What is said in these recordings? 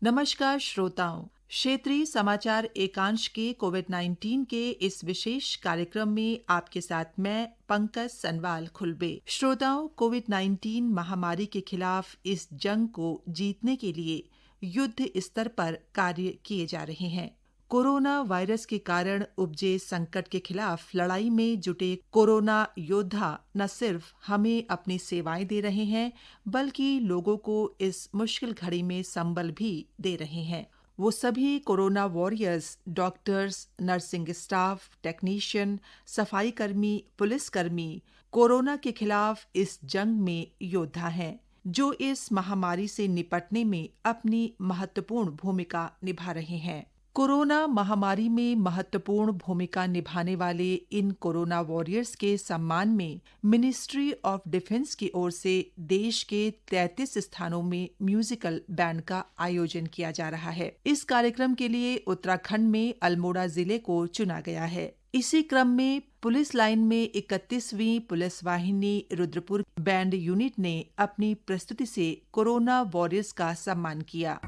नमस्कार श्रोताओं, क्षेत्रीय समाचार एकांश के कोविड-19 के इस विशेष कार्यक्रम में आपके साथ मैं पंकज सनवाल खुलबे। श्रोताओं, कोविड-19 महामारी के खिलाफ इस जंग को जीतने के लिए युद्ध स्तर पर कार्य किए जा रहे हैं। कोरोना वायरस के कारण उपजे संकट के खिलाफ लड़ाई में जुटे कोरोना योद्धा न सिर्फ हमें अपनी सेवाएं दे रहे हैं, बल्कि लोगों को इस मुश्किल घड़ी में संबल भी दे रहे हैं। वो सभी corona warriors, doctors, nursing staff, technician, सफाई कर्मी, पुलिसकर्मी कोरोना के खिलाफ इस जंग में योद्धा हैं, जो इस महामारी से निपटने में अपनी महत्वपूर्ण भूमिका निभा रहे हैं। कोरोना महामारी में महत्वपूर्ण भूमिका निभाने वाले इन कोरोना वॉरियर्स के सम्मान में मिनिस्ट्री ऑफ डिफेंस की ओर से देश के 33 स्थानों में म्यूजिकल बैंड का आयोजन किया जा रहा है। इस कार्यक्रम के लिए उत्तराखंड में अल्मोड़ा जिले को चुना गया है। इसी क्रम में पुलिस लाइन में 31वीं पुलिस वाहिनी रुद्रपुर बैंड यूनिट ने अपनी प्रस्तुति से कोरोना वॉरियर्स का सम्मान किया।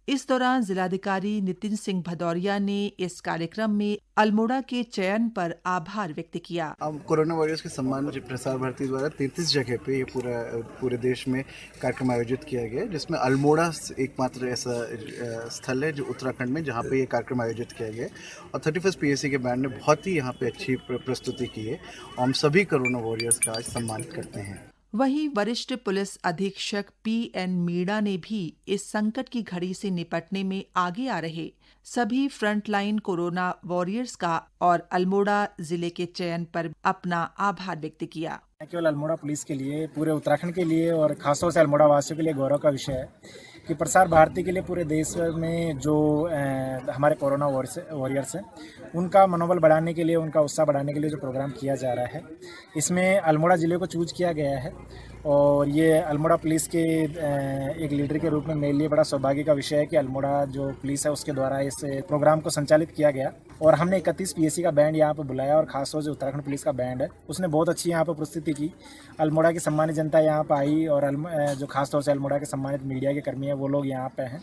इस दौरान जिलाधिकारी नितिन सिंह भदौरिया ने इस कार्यक्रम में अल्मोड़ा के चयन पर आभार व्यक्त किया। अब कोरोना वॉरियर्स के सम्मान में प्रसार भारती द्वारा 33 जगह पे ये पूरे देश में कार्यक्रम आयोजित किया गया, जिसमें अल्मोड़ा एकमात्र ऐसा स्थल है जो उत्तराखंड में जहाँ पे ये कार्यक्रम आयोजित किया गया। और 31 पीएसी के बैंड ने बहुत ही यहाँ पे अच्छी प्रस्तुति की है और हम सभी कोरोना वॉरियर्स का आज सम्मानित करते हैं। वहीं वरिष्ठ पुलिस अधीक्षक पीएन मीणा ने भी इस संकट की घड़ी से निपटने में आगे आ रहे सभी फ्रंटलाइन कोरोना वॉरियर्स का और अल्मोड़ा जिले के चयन पर अपना आभार व्यक्त किया। केवल अल्मोड़ा पुलिस के लिए, पूरे उत्तराखंड के लिए और खासतौर से अल्मोड़ा वासियों के लिए गौरव का विषय है कि प्रसार भारती के लिए पूरे देश में जो हमारे कोरोना वॉरियर्स हैं, उनका मनोबल बढ़ाने के लिए, उनका उत्साह बढ़ाने के लिए जो प्रोग्राम किया जा रहा है, इसमें अल्मोड़ा ज़िले को चूज किया गया है। और ये अल्मोड़ा पुलिस के एक लीडर के रूप में मेरे लिए बड़ा सौभाग्य का विषय है कि अल्मोड़ा जो पुलिस है उसके द्वारा इस प्रोग्राम को संचालित किया गया। और हमने 31 पीएसी का बैंड यहाँ पर बुलाया और खासतौर से उत्तराखंड पुलिस का बैंड है, उसने बहुत अच्छी यहाँ पर प्रस्तुति की। अल्मोड़ा की सम्मानित जनता यहाँ पर आई और जो खासतौर से अल्मोड़ा के सम्मानित मीडिया के कर्मी हैं वो लोग यहाँ पे हैं।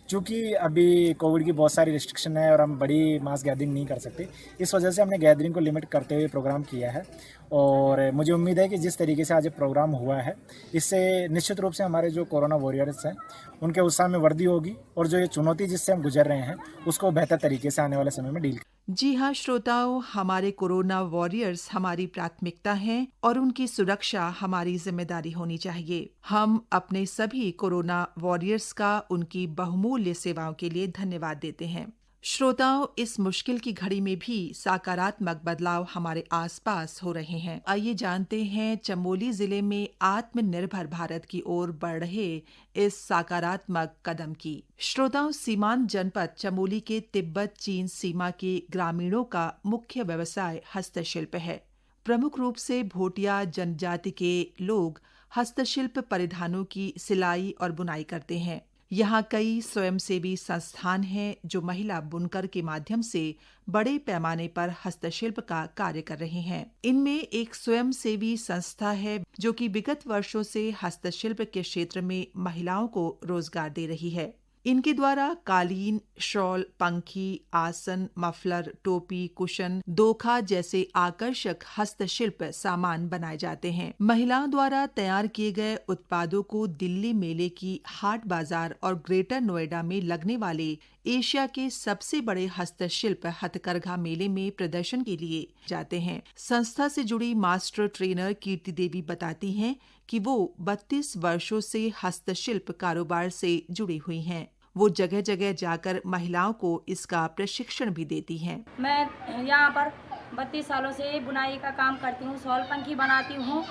चूँकि अभी कोविड की बहुत सारी रिस्ट्रिक्शन है और हम बड़ी मास गैदरिंग नहीं कर सकते, इस वजह से हमने गैदरिंग को लिमिट करते हुए प्रोग्राम किया है। और मुझे उम्मीद है कि जिस तरीके से आज ये प्रोग्राम हुआ है, इससे निश्चित रूप से हमारे जो कोरोना वॉरियर्स हैं उनके उत्साह में वृद्धि होगी और जो ये चुनौती जिससे हम गुजर रहे हैं उसको बेहतर तरीके से आने वाले समय में डील। जी हाँ श्रोताओं, हमारे कोरोना वॉरियर्स हमारी प्राथमिकता हैं और उनकी सुरक्षा हमारी जिम्मेदारी होनी चाहिए। हम अपने सभी कोरोना वॉरियर्स का उनकी बहुमूल्य सेवाओं के लिए धन्यवाद देते हैं। श्रोताओं, इस मुश्किल की घड़ी में भी सकारात्मक बदलाव हमारे आसपास हो रहे हैं। आइए जानते हैं चमोली जिले में आत्मनिर्भर भारत की ओर बढ़ रहे इस सकारात्मक कदम की। श्रोताओं, सीमांत जनपद चमोली के तिब्बत चीन सीमा के ग्रामीणों का मुख्य व्यवसाय हस्तशिल्प है। प्रमुख रूप से भोटिया जनजाति के लोग हस्तशिल्प परिधानों की सिलाई और बुनाई करते हैं। यहाँ कई स्वयंसेवी संस्थान हैं जो महिला बुनकर के माध्यम से बड़े पैमाने पर हस्तशिल्प का कार्य कर रहे हैं। इनमें एक स्वयंसेवी संस्था है जो कि विगत वर्षों से हस्तशिल्प के क्षेत्र में महिलाओं को रोजगार दे रही है। इनके द्वारा कालीन, शॉल, पंखी, आसन, मफलर, टोपी, कुशन, दोखा जैसे आकर्षक हस्तशिल्प सामान बनाए जाते हैं। महिलाओं द्वारा तैयार किए गए उत्पादों को दिल्ली मेले की हाट बाजार और ग्रेटर नोएडा में लगने वाले एशिया के सबसे बड़े हस्तशिल्प हथकरघा मेले में प्रदर्शन के लिए जाते हैं। संस्था से जुड़ी मास्टर ट्रेनर कीर्ति देवी बताती हैं कि वो 32 वर्षों से हस्तशिल्प कारोबार से जुड़ी हुई हैं। वो जगह जगह जाकर महिलाओं को इसका प्रशिक्षण भी देती हैं। मैं यहाँ पर 32 सालों से बुनाई का काम करती हूँ, शॉल पंखी बनाती हूँ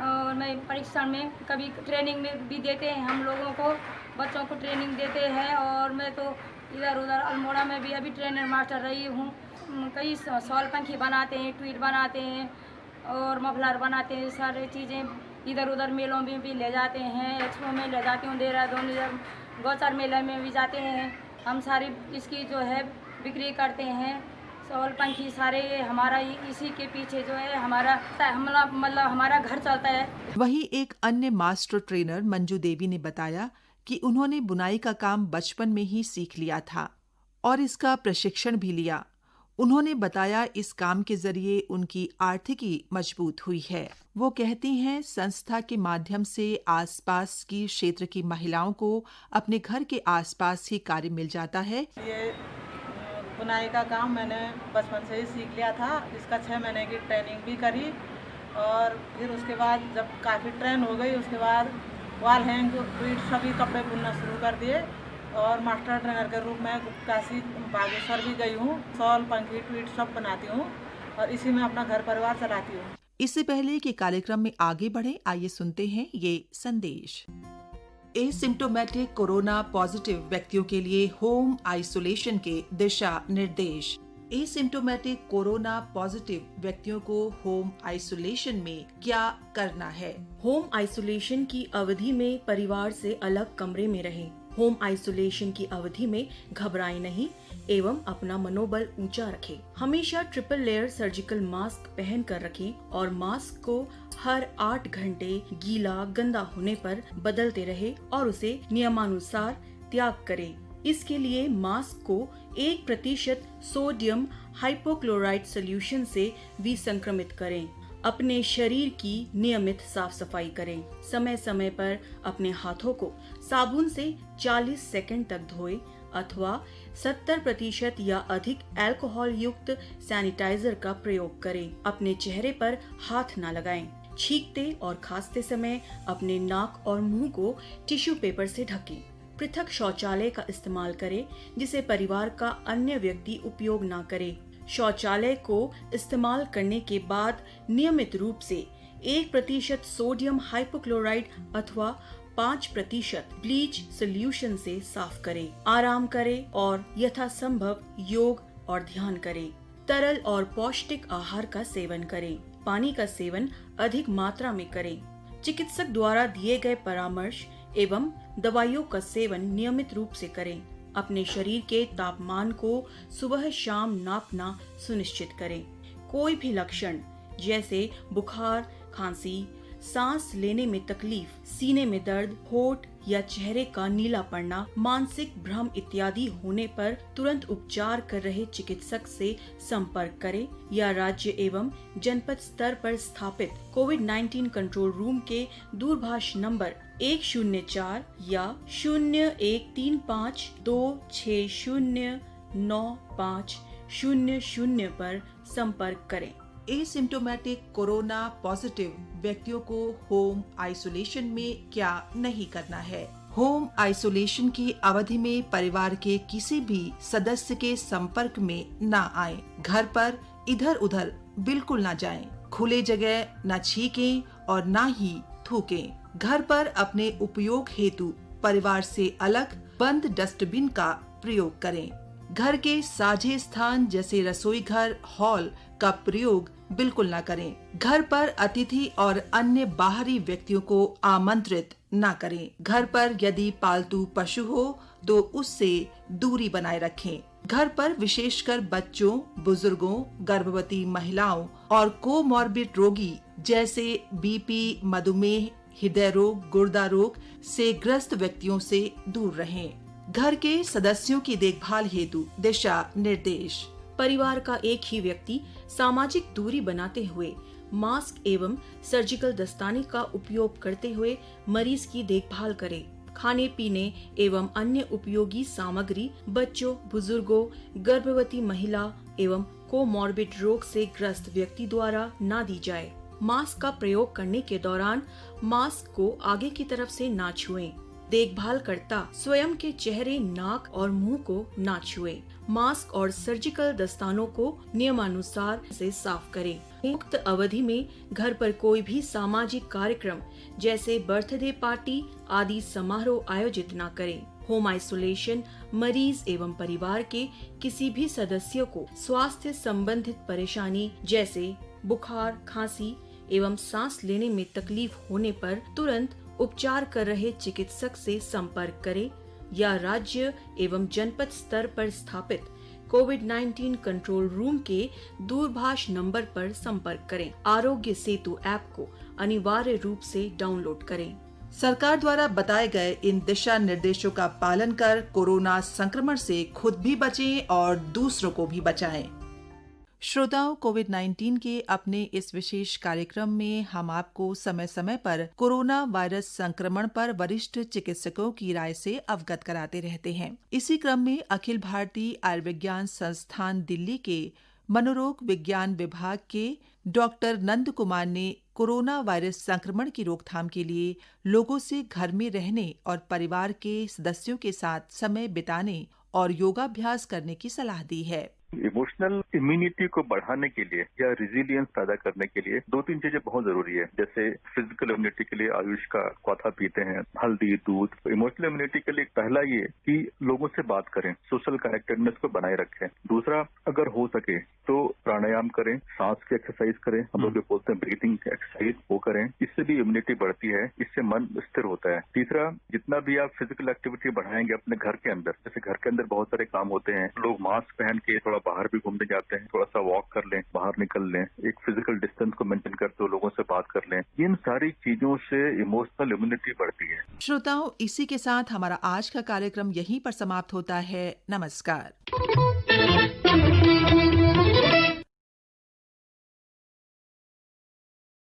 और मैं प्रशिक्षण में कभी ट्रेनिंग में भी देते हैं, हम लोगों को बच्चों को ट्रेनिंग देते हैं। और मैं तो इधर उधर अल्मोड़ा में भी अभी ट्रेनर मास्टर रही हूँ। कई शॉल पंखी बनाते हैं, ट्वीट बनाते हैं और मफलर बनाते हैं, सारी चीज़ें इधर उधर मेलों में भी ले जाते हैं, एक्सपो में ले जाती हूँ, देहरादून गौचर मेले में भी जाते हैं। हम सारी इसकी जो है बिक्री करते हैं। शॉल पंखी सारे हमारा इसी के पीछे जो है हमारा मतलब हमारा घर चलता है। वहीं एक अन्य मास्टर ट्रेनर मंजू देवी ने बताया कि उन्होंने बुनाई का काम बचपन में ही सीख लिया था और इसका प्रशिक्षण भी लिया। उन्होंने बताया इस काम के जरिए उनकी आर्थिकी मजबूत हुई है। वो कहती हैं संस्था के माध्यम से आसपास की क्षेत्र की महिलाओं को अपने घर के आसपास ही कार्य मिल जाता है। ये बुनाई का काम मैंने बचपन से ही सीख लिया था। इसका 6 महीने की ट्रेनिंग भी करी और फिर उसके बाद जब काफ़ी ट्रेन हो गई उसके बाद वॉल हैंग, ट्वीट सभी कपड़े बुनना शुरू कर दिए और मास्टर ट्रेनर के रूप में काशी बागेश्वर भी गई हूँ। शॉल पंखी ट्वीट सब बनाती हूँ और इसी में अपना घर परिवार चलाती हूँ। इससे पहले कि कार्यक्रम में आगे बढ़े, आइए सुनते हैं ये संदेश। एसिम्प्टोमेटिक कोरोना पॉजिटिव व्यक्तियों के लिए होम आइसोलेशन के दिशा निर्देश। एसिम्प्टोमेटिक कोरोना पॉजिटिव व्यक्तियों को होम आइसोलेशन में क्या करना है? होम आइसोलेशन की अवधि में परिवार से अलग कमरे में रहें। होम आइसोलेशन की अवधि में घबराएं नहीं एवं अपना मनोबल ऊंचा रखें। हमेशा ट्रिपल लेयर सर्जिकल मास्क पहन कर रखें और मास्क को हर 8 घंटे गीला गंदा होने पर बदलते रहे और उसे नियमानुसार त्याग करें। इसके लिए मास्क को 1% सोडियम हाइपोक्लोराइड सॉल्यूशन से विसंक्रमित करें। अपने शरीर की नियमित साफ सफाई करें। समय समय पर अपने हाथों को साबुन से 40 सेकंड तक धोएं अथवा 70% या अधिक अल्कोहल युक्त सैनिटाइजर का प्रयोग करें। अपने चेहरे पर हाथ न लगाएं। छींकते और खांसते समय अपने नाक और मुंह को टिश्यू पेपर से ढकें। पृथक शौचालय का इस्तेमाल करें जिसे परिवार का अन्य व्यक्ति उपयोग न करे। शौचालय को इस्तेमाल करने के बाद नियमित रूप से 1% सोडियम हाइपोक्लोराइड अथवा 5% ब्लीच सॉल्यूशन से साफ करें। आराम करें और यथासंभव योग और ध्यान करें। तरल और पौष्टिक आहार का सेवन करें। पानी का सेवन अधिक मात्रा में करें। चिकित्सक द्वारा दिए गए परामर्श एवं दवाइयों का सेवन नियमित रूप से करें। अपने शरीर के तापमान को सुबह शाम नापना सुनिश्चित करें। कोई भी लक्षण जैसे बुखार, खांसी, सांस लेने में तकलीफ, सीने में दर्द, होठ या चेहरे का नीला पड़ना, मानसिक भ्रम इत्यादि होने पर तुरंत उपचार कर रहे चिकित्सक से संपर्क करें या राज्य एवं जनपद स्तर पर स्थापित कोविड-19 कंट्रोल रूम के दूरभाष नंबर 104 या 013526095000 पर संपर्क करें। एसिम्प्टोमेटिक कोरोना पॉजिटिव व्यक्तियों को होम आइसोलेशन में क्या नहीं करना है? होम आइसोलेशन की अवधि में परिवार के किसी भी सदस्य के संपर्क में न आए। घर पर इधर उधर बिल्कुल न जाएं। खुले जगह न छींकें और न ही थूकें। घर पर अपने उपयोग हेतु परिवार से अलग बंद डस्टबिन का प्रयोग करें। घर के साझे स्थान जैसे रसोई घर, हॉल का प्रयोग बिल्कुल न करें। घर पर अतिथि और अन्य बाहरी व्यक्तियों को आमंत्रित ना करें। घर पर यदि पालतू पशु हो तो उससे दूरी बनाए रखें। घर पर विशेषकर बच्चों, बुजुर्गों, गर्भवती महिलाओं और कोमॉर्बिड रोगी जैसे बीपी, मधुमेह, हृदय रोग, गुर्दा रोग से ग्रस्त व्यक्तियों से दूर रहें। घर के सदस्यों की देखभाल हेतु दिशा निर्देश। परिवार का एक ही व्यक्ति सामाजिक दूरी बनाते हुए मास्क एवं सर्जिकल दस्ताने का उपयोग करते हुए मरीज की देखभाल करे। खाने पीने एवं अन्य उपयोगी सामग्री बच्चों, बुजुर्गों, गर्भवती महिला एवं कोमॉर्बिड रोग से ग्रस्त व्यक्ति द्वारा न दी जाए। मास्क का प्रयोग करने के दौरान मास्क को आगे की तरफ से ना छुएं। देखभाल करता स्वयं के चेहरे, नाक और मुंह को ना छुए। मास्क और सर्जिकल दस्तानों को नियमानुसार से साफ करें। मुक्त अवधि में घर पर कोई भी सामाजिक कार्यक्रम जैसे बर्थडे पार्टी आदि समारोह आयोजित न करें। होम आइसोलेशन मरीज एवं परिवार के किसी भी सदस्य को स्वास्थ्य संबंधित परेशानी जैसे बुखार, खांसी एवं सांस लेने में तकलीफ होने पर तुरंत उपचार कर रहे चिकित्सक से संपर्क करें या राज्य एवं जनपद स्तर पर स्थापित कोविड-19 कंट्रोल रूम के दूरभाष नंबर पर संपर्क करें। आरोग्य सेतु ऐप को अनिवार्य रूप से डाउनलोड करें। सरकार द्वारा बताए गए इन दिशा निर्देशों का पालन कर कोरोना संक्रमण से खुद भी बचें और दूसरों को भी बचाएं। श्रोताओं, कोविड-19 के अपने इस विशेष कार्यक्रम में हम आपको समय समय पर कोरोना वायरस संक्रमण पर वरिष्ठ चिकित्सकों की राय से अवगत कराते रहते हैं। इसी क्रम में अखिल भारतीय आयुर्विज्ञान संस्थान दिल्ली के मनोरोग विज्ञान विभाग के डॉक्टर नंद कुमार ने कोरोना वायरस संक्रमण की रोकथाम के लिए लोगों से घर में रहने और परिवार के सदस्यों के साथ समय बिताने और योगाभ्यास करने की सलाह दी है। इमोशनल इम्यूनिटी को बढ़ाने के लिए या रिजिलियंस पैदा करने के लिए 2-3 चीजें बहुत जरूरी है। जैसे फिजिकल इम्यूनिटी के लिए आयुष का क्वाथा पीते हैं, हल्दी, दूध। इमोशनल इम्यूनिटी के लिए पहला ये कि लोगों से बात करें, सोशल कनेक्टेडनेस को बनाए रखें। दूसरा, अगर हो सके तो प्राणायाम करें, सांस की एक्सरसाइज करें, हम लोग जो बोलते हैं ब्रीथिंग एक्सरसाइज, वो करें। इससे भी इम्यूनिटी बढ़ती है, इससे मन स्थिर होता है। तीसरा, जितना भी आप फिजिकल एक्टिविटी बढ़ाएंगे अपने घर के अंदर, जैसे घर के अंदर बहुत सारे काम होते हैं, लोग मास्क पहन के थोड़ा बाहर भी घूमने जाते हैं, थोड़ा सा वॉक कर लें, बाहर निकल लें, एक फिजिकल डिस्टेंस को मेंटेन करते हुए लोगों से बात कर लें। इन सारी चीजों से इमोशनल इम्यूनिटी बढ़ती है। श्रोताओं, इसी के साथ हमारा आज का कार्यक्रम यहीं पर समाप्त होता है। नमस्कार।